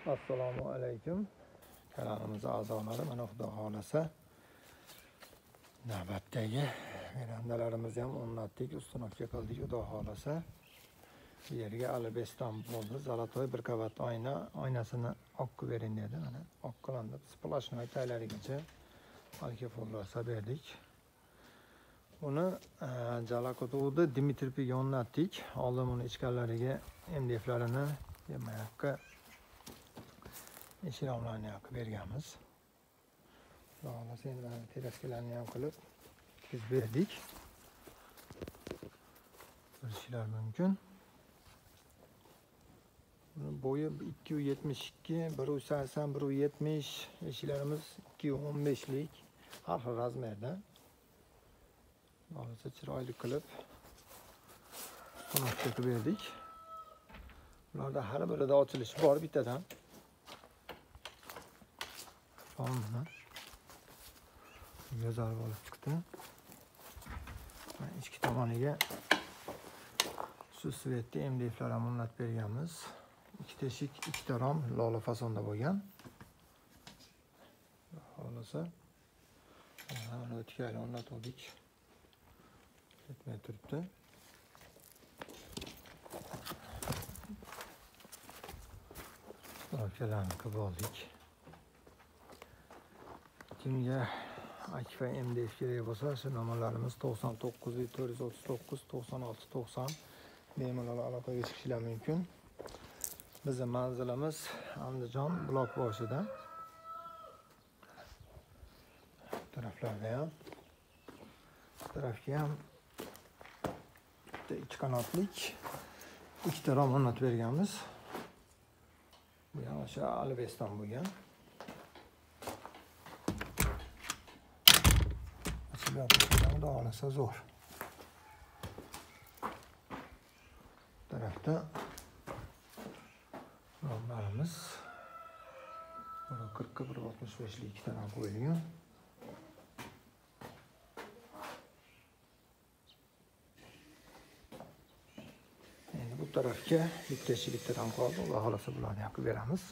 Assalomu alaykum. Kanalimiz a'zolari, mana xudo xolasa navbatdagi verandalarimizni ham o'rnatdik, ustunovka qildik. Xudo xolasa bu yerga alibeston bo'ldi. Zolotoy bir qavat oynasini oqib bering dedi. Mana oq qilindi. Splashnoy taylarigacha alkafurlasa berdik. Buni Jalakotuvda Dimitriyga o'rnatdik. Oldin buni ichkarlariga MDF'larini yoqqa eshiromlarni yoqib berganmiz. Xudo xolasa endi mana teraskalarni ham qilib tikizib berdik. Ko'rishingiz mumkin. Buni bo'yi 2.72, 1.80, 1.70, eshiklarimiz 2.15lik. Har xil razmerda. Xudo chiroyli qilib ustunoq qilib berdik. Bularda har birida ochilishi bor bittadan. Mana go'zal bo'lib chiqdi. Ichki tomoniga shu svetli MDF'lar ham o'rnatib berganmiz. Ikkita eshik, ikkita rom lola fasonda bo'lgan. Xolasa mana o'tkayli o'rnatdik. Ketmay turibdi. Orkalarni qilib oldik. Kimga Akfa MDF kerak bo'lsa, shu nomerlarimiz 99 439 96 90 bemalol aloqaga chiqishingiz mumkin. Bizning manzilimiz Andijon blok boshida. Taraflarga ham, tarafga ham ikki qanotlik ikkita rom o'rnatib berganmiz. Bu ham o'sha alibeston bo'lgan. Xudo xolasa zo'r. Tarafda romlarimiz 1.40 1.65 lik ikkita rom qo'yilgan. Endi bu tarafga bitta eshik bitta rom qoldi. Xudo xolasa bularni yoqib beramiz.